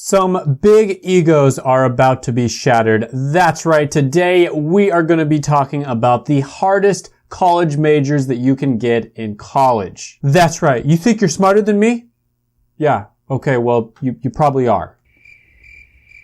Some big egos are about to be shattered. That's right, today we are going to be talking about the hardest college majors that you can get in college. That's right, you think you're smarter than me? Yeah, okay, well, you probably are.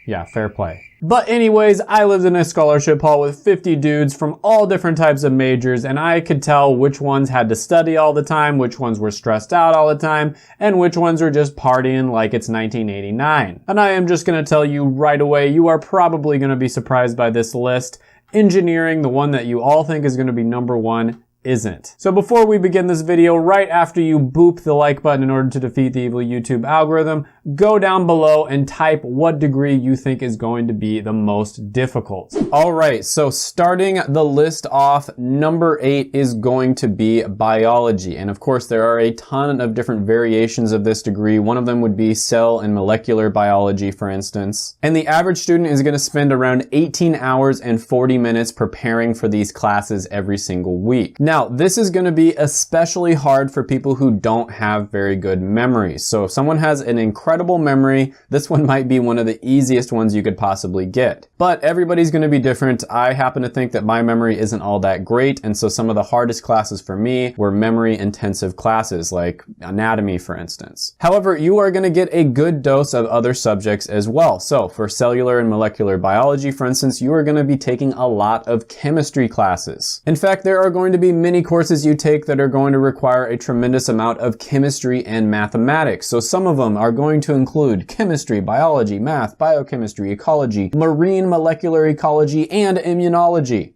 Yeah, fair play. But anyways, I lived in a scholarship hall with 50 dudes from all different types of majors, and I could tell which ones had to study all the time, which ones were stressed out all the time, and which ones were just partying like it's 1989. And I am just gonna tell you right away, you are probably gonna be surprised by this list. Engineering, the one that you all think is gonna be number one, isn't. So before we begin this video, right after you boop the like button in order to defeat the evil YouTube algorithm, go down below and type what degree you think is going to be the most difficult. Alright, so starting the list off, number 8 is going to be biology. And of course there are a ton of different variations of this degree. One of them would be cell and molecular biology, for instance. And the average student is going to spend around 18 hours and 40 minutes preparing for these classes every single week. Now, this is going to be especially hard for people who don't have very good memory. So if someone has an incredible memory, this one might be one of the easiest ones you could possibly get. But everybody's going to be different. I happen to think that my memory isn't all that great, and so some of the hardest classes for me were memory intensive classes, like anatomy, for instance. However, you are going to get a good dose of other subjects as well. So for cellular and molecular biology, for instance, you are going to be taking a lot of chemistry classes. In fact, there are going to be many courses you take that are going to require a tremendous amount of chemistry and mathematics. So some of them are going to include chemistry, biology, math, biochemistry, ecology, marine molecular ecology, and immunology.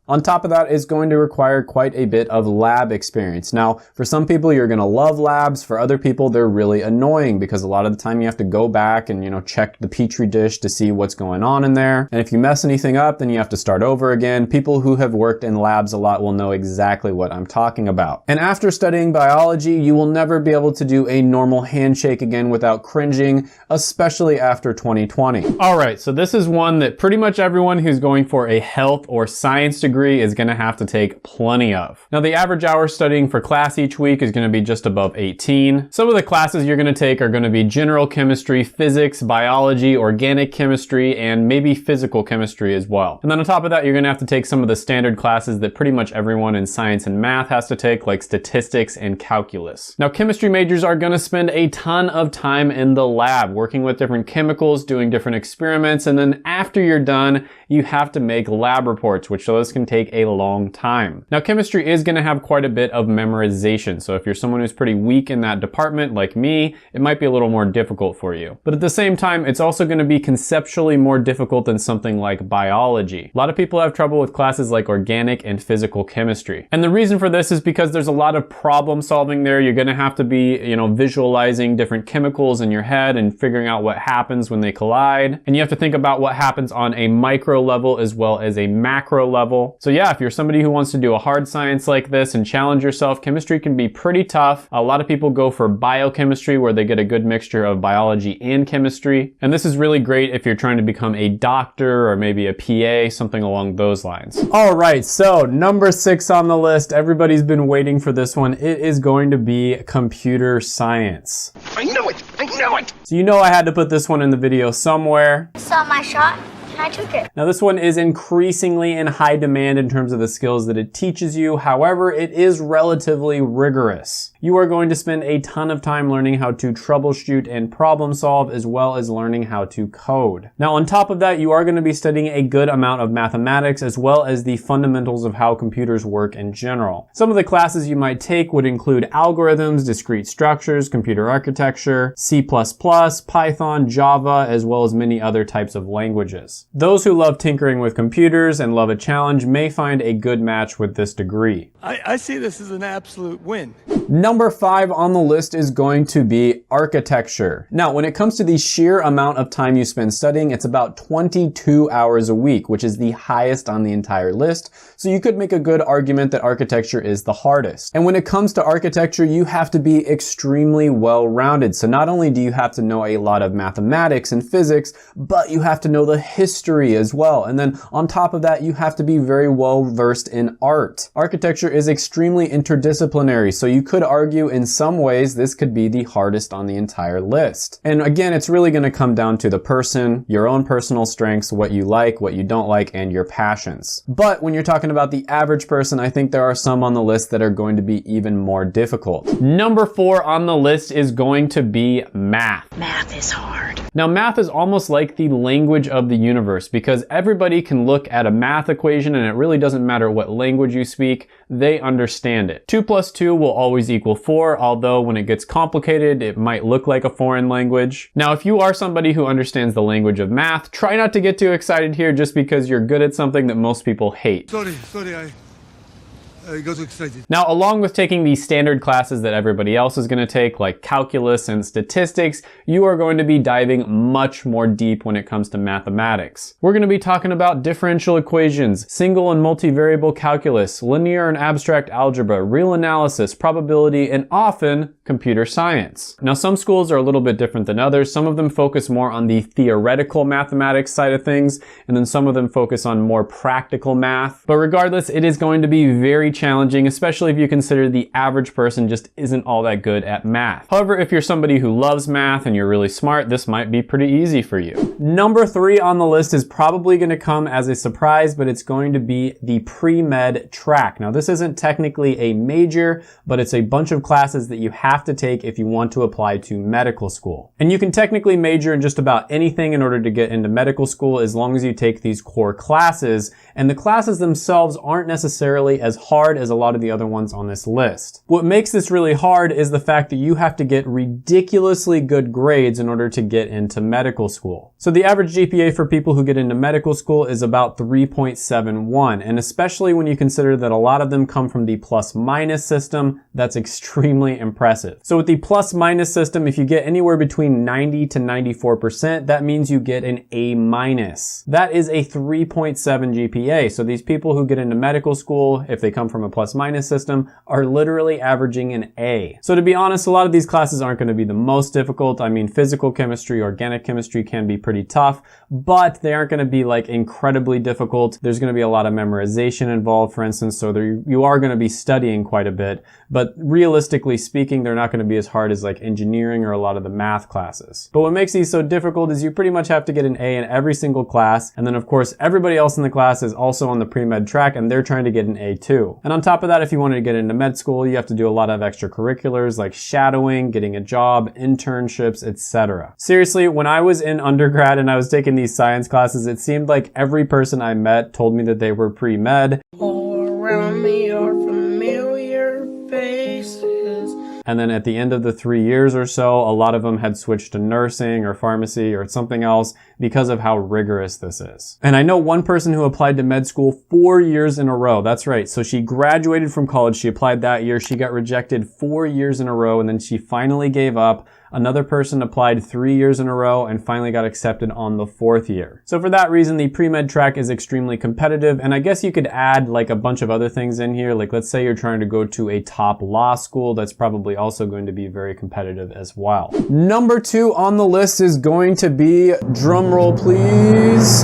On top of that, it's going to require quite a bit of lab experience. Now, for some people, you're going to love labs. For other people, they're really annoying because a lot of the time you have to go back and, check the petri dish to see what's going on in there. And if you mess anything up, then you have to start over again. People who have worked in labs a lot will know exactly what I'm talking about. And after studying biology, you will never be able to do a normal handshake again without cringing, especially after 2020. All right, so this is one that pretty much everyone who's going for a health or science degree is going to have to take plenty of. Now, the average hours studying for class each week is going to be just above 18. Some of the classes you're going to take are going to be general chemistry, physics, biology, organic chemistry, and maybe physical chemistry as well. And then on top of that, you're going to have to take some of the standard classes that pretty much everyone in science and math has to take, like statistics and calculus. Now, chemistry majors are going to spend a ton of time in the lab, working with different chemicals, doing different experiments, and then after you're done, you have to make lab reports, which those can take a long time. Now, chemistry is going to have quite a bit of memorization, so if you're someone who's pretty weak in that department, like me, it might be a little more difficult for you. But at the same time, it's also going to be conceptually more difficult than something like biology. A lot of people have trouble with classes like organic and physical chemistry. And the reason for this is because there's a lot of problem solving there. You're going to have to be, visualizing different chemicals in your head and figuring out what happens when they collide. And you have to think about what happens on a micro level as well as a macro level. So yeah, if you're somebody who wants to do a hard science like this and challenge yourself, chemistry can be pretty tough. A lot of people go for biochemistry where they get a good mixture of biology and chemistry. And this is really great if you're trying to become a doctor or maybe a PA, something along those lines. All right, so number 6 on the list. Everybody's been waiting for this one. It is going to be computer science. I know it! I know it! So I had to put this one in the video somewhere. I saw my shot. I took it. Now this one is increasingly in high demand in terms of the skills that it teaches you. However, it is relatively rigorous. You are going to spend a ton of time learning how to troubleshoot and problem solve, as well as learning how to code. Now on top of that, you are going to be studying a good amount of mathematics, as well as the fundamentals of how computers work in general. Some of the classes you might take would include algorithms, discrete structures, computer architecture, C++, Python, Java, as well as many other types of languages. Those who love tinkering with computers and love a challenge may find a good match with this degree. I see this as an absolute win. Number 5 on the list is going to be architecture. Now, when it comes to the sheer amount of time you spend studying, it's about 22 hours a week, which is the highest on the entire list. So you could make a good argument that architecture is the hardest. And when it comes to architecture, you have to be extremely well-rounded. So not only do you have to know a lot of mathematics and physics, but you have to know the history as well. And then on top of that, you have to be very well versed in art. Architecture is extremely interdisciplinary, so you could could argue in some ways this could be the hardest on the entire list. And again, it's really going to come down to the person, your own personal strengths, what you like, what you don't like, and your passions. But when you're talking about the average person, I think there are some on the list that are going to be even more difficult. Number 4 on the list is going to be math. Math is hard. Now, math is almost like the language of the universe because everybody can look at a math equation and it really doesn't matter what language you speak, they understand it. 2 plus 2 will always equal 4, although when it gets complicated, it might look like a foreign language. Now, if you are somebody who understands the language of math, try not to get too excited here just because you're good at something that most people hate. Sorry, I got excited. Now, along with taking the standard classes that everybody else is going to take, like calculus and statistics, you are going to be diving much more deep when it comes to mathematics. We're going to be talking about differential equations, single and multivariable calculus, linear and abstract algebra, real analysis, probability, and often computer science. Now, some schools are a little bit different than others. Some of them focus more on the theoretical mathematics side of things, and then some of them focus on more practical math. But regardless, it is going to be very challenging, especially if you consider the average person just isn't all that good at math. However, if you're somebody who loves math and you're really smart, this might be pretty easy for you. Number 3 on the list is probably going to come as a surprise, but it's going to be the pre-med track. Now, this isn't technically a major, but it's a bunch of classes that you have to take if you want to apply to medical school. And you can technically major in just about anything in order to get into medical school as long as you take these core classes, and the classes themselves aren't necessarily as hard as a lot of the other ones on this list. What makes this really hard is the fact that you have to get ridiculously good grades in order to get into medical school. So the average GPA for people who get into medical school is about 3.71, and especially when you consider that a lot of them come from the plus-minus system, that's extremely impressive. So with the plus-minus system, if you get anywhere between 90 to 94%, that means you get an A-. That is a 3.7 GPA. So these people who get into medical school, if they come from a plus-minus system, are literally averaging an A. So to be honest, a lot of these classes aren't going to be the most difficult. I mean, physical chemistry, organic chemistry can be pretty tough, but they aren't going to be like incredibly difficult. There's going to be a lot of memorization involved, for instance, so you are going to be studying quite a bit, but realistically speaking, they're not going to be as hard as like engineering or a lot of the math classes. But what makes these so difficult is you pretty much have to get an A in every single class, and then of course everybody else in the class is also on the pre-med track and they're trying to get an A too. And on top of that, if you wanted to get into med school, you have to do a lot of extracurriculars like shadowing, getting a job, internships, etc. Seriously, when I was in undergrad and I was taking these science classes, it seemed like every person I met told me that they were pre-med. All around me are familiar faces. And then at the end of the 3 years or so, a lot of them had switched to nursing or pharmacy or something else because of how rigorous this is. And I know one person who applied to med school 4 years in a row. That's right. So she graduated from college. She applied that year. She got rejected 4 years in a row, and then she finally gave up. Another person applied 3 years in a row and finally got accepted on the 4th year. So for that reason, the pre-med track is extremely competitive, and I guess you could add like a bunch of other things in here. Like let's say you're trying to go to a top law school, that's probably also going to be very competitive as well. Number 2 on the list is going to be, drum roll please,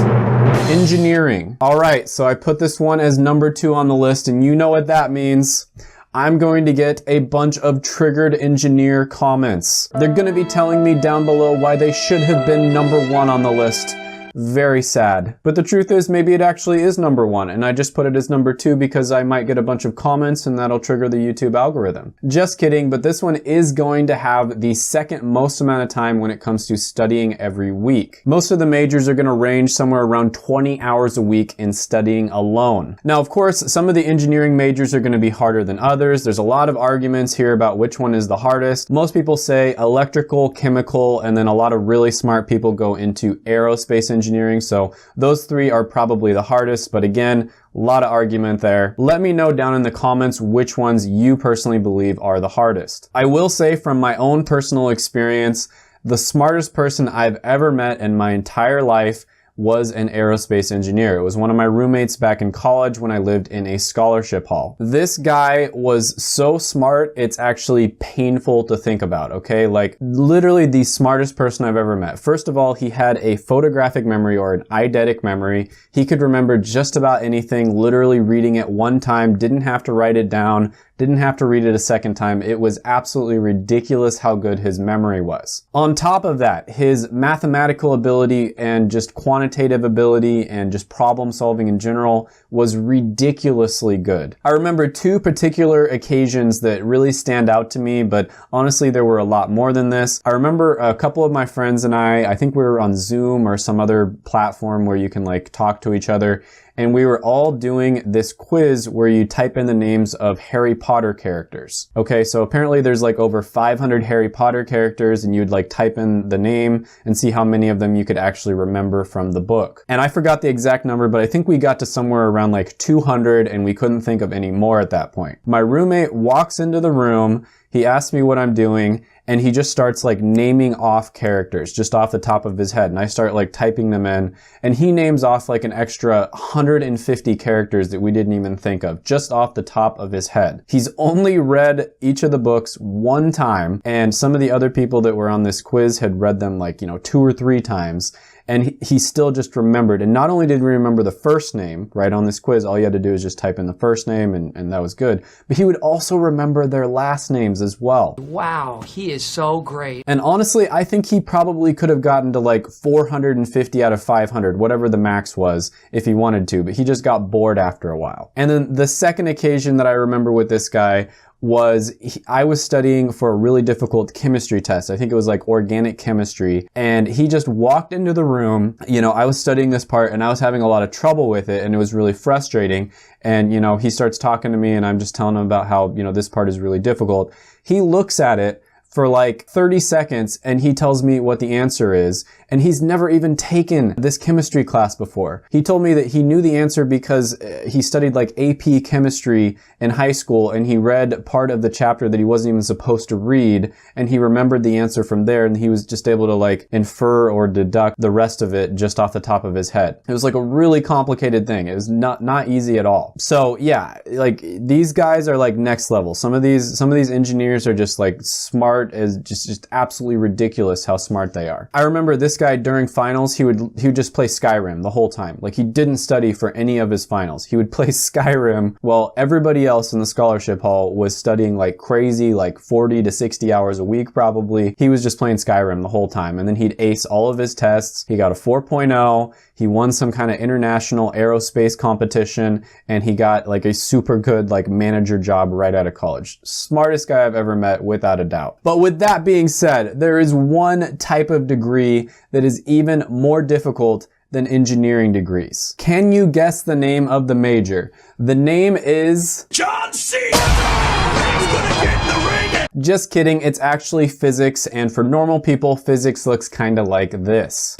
engineering. All right, so I put this one as number 2 on the list, and you know what that means. I'm going to get a bunch of triggered engineer comments. They're going to be telling me down below why they should have been number 1 on the list. Very sad. But the truth is, maybe it actually is number 1, and I just put it as number 2 because I might get a bunch of comments and that'll trigger the YouTube algorithm. Just kidding, but this one is going to have the second most amount of time when it comes to studying every week. Most of the majors are going to range somewhere around 20 hours a week in studying alone. Now, of course, some of the engineering majors are going to be harder than others. There's a lot of arguments here about which one is the hardest. Most people say electrical, chemical, and then a lot of really smart people go into aerospace engineering. So those 3 are probably the hardest, but again, a lot of argument there. Let me know down in the comments which ones you personally believe are the hardest. I will say from my own personal experience, the smartest person I've ever met in my entire life was an aerospace engineer. It was one of my roommates back in college when I lived in a scholarship hall. This guy was so smart, it's actually painful to think about, okay? Like literally the smartest person I've ever met. First of all, he had a photographic memory or an eidetic memory. He could remember just about anything, literally reading it one time, didn't have to write it down, Didn't have to read it a second time. It was absolutely ridiculous how good his memory was. On top of that, his mathematical ability and just quantitative ability and just problem solving in general was ridiculously good. I remember two particular occasions that really stand out to me, but honestly there were a lot more than this. I remember a couple of my friends and I think we were on Zoom or some other platform where you can like talk to each other, and we were all doing this quiz where you type in the names of Harry Potter characters. Okay, so apparently there's like over 500 Harry Potter characters, and you'd like type in the name and see how many of them you could actually remember from the book. And I forgot the exact number, but I think we got to somewhere around like 200, and we couldn't think of any more at that point. My roommate walks into the room, he asks me what I'm doing, and he just starts like naming off characters just off the top of his head. And I start like typing them in, and he names off like an extra 150 characters that we didn't even think of just off the top of his head. He's only read each of the books one time, and some of the other people that were on this quiz had read them like, 2 or 3 times. And he still just remembered. And not only did we remember the first name, right, on this quiz, all you had to do is just type in the first name and that was good. But he would also remember their last names as well. Wow, he is so great. And honestly, I think he probably could have gotten to like 450 out of 500, whatever the max was, if he wanted to, but he just got bored after a while. And then the second occasion that I remember with this guy was I was studying for a really difficult chemistry test. I think it was like organic chemistry. And he just walked into the room. I was studying this part and I was having a lot of trouble with it, and it was really frustrating. And, he starts talking to me, and I'm just telling him about how, this part is really difficult. He looks at it for like 30 seconds and he tells me what the answer is. And he's never even taken this chemistry class before. He told me that he knew the answer because he studied like AP chemistry in high school, and he read part of the chapter that he wasn't even supposed to read, and he remembered the answer from there, and he was just able to like infer or deduct the rest of it just off the top of his head. It was like a really complicated thing. It was not easy at all. So yeah, like these guys are like next level. Some of these engineers are just like smart as just absolutely ridiculous how smart they are. I remember this guy during finals, he would just play Skyrim the whole time. Like he didn't study for any of his finals. He would play Skyrim while everybody else in the scholarship hall was studying like crazy, like 40 to 60 hours a week probably. He was just playing Skyrim the whole time, and then he'd ace all of his tests. He got a 4.0. He won some kind of international aerospace competition, and he got like a super good like manager job right out of college. Smartest guy I've ever met, without a doubt. But with that being said, there is one type of degree that is even more difficult than engineering degrees. Can you guess the name of the major? The name is John Cena! He's gonna get in the ring! Just kidding, it's actually physics, and for normal people, physics looks kinda like this.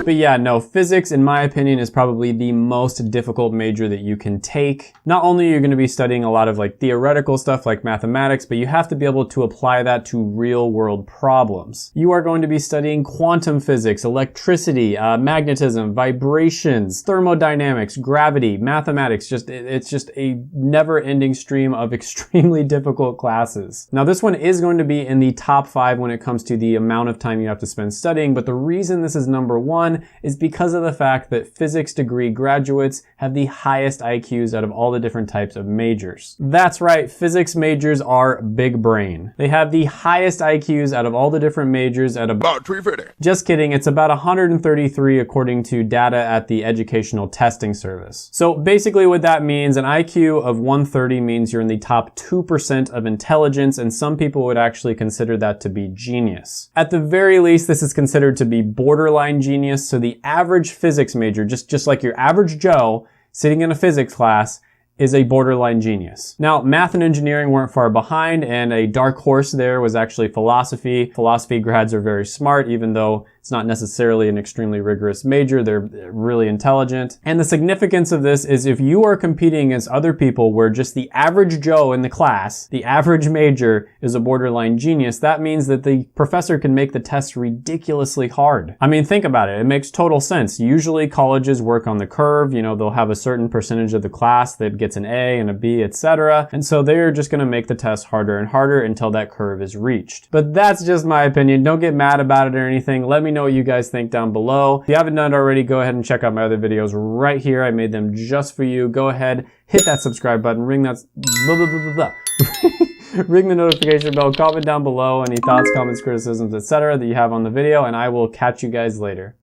But yeah, no, physics, in my opinion, is probably the most difficult major that you can take. Not only are you going to be studying a lot of like theoretical stuff like mathematics, but you have to be able to apply that to real world problems. You are going to be studying quantum physics, electricity, magnetism, vibrations, thermodynamics, gravity, mathematics. It's just a never-ending stream of extremely difficult classes. Now, this one is going to be in the top 5 when it comes to the amount of time you have to spend studying, but the reason this is number 1 is because of the fact that physics degree graduates have the highest IQs out of all the different types of majors. That's right, physics majors are big brain. They have the highest IQs out of all the different majors at about 350. Just kidding, it's about 133 according to data at the Educational Testing Service. So basically what that means, an IQ of 130 means you're in the top 2% of intelligence, and some people would actually consider that to be genius. At the very least, this is considered to be borderline genius. So the average physics major, just like your average Joe sitting in a physics class, is a borderline genius. Now, math and engineering weren't far behind, and a dark horse there was actually philosophy. Philosophy grads are very smart, even though it's not necessarily an extremely rigorous major. They're really intelligent. And the significance of this is if you are competing against other people where just the average Joe in the class, the average major, is a borderline genius, that means that the professor can make the test ridiculously hard. I mean, think about it. It makes total sense. Usually colleges work on the curve. They'll have a certain percentage of the class that gets an A and a B, etc. And so they're just going to make the test harder and harder until that curve is reached. But that's just my opinion. Don't get mad about it or anything. Let me know know what you guys think down below. If you haven't done it already, go ahead and check out my other videos right here. I made them just for you. Go ahead, hit that subscribe button, ring that ring the notification bell, comment down below any thoughts, comments, criticisms, etc. that you have on the video, and I will catch you guys later.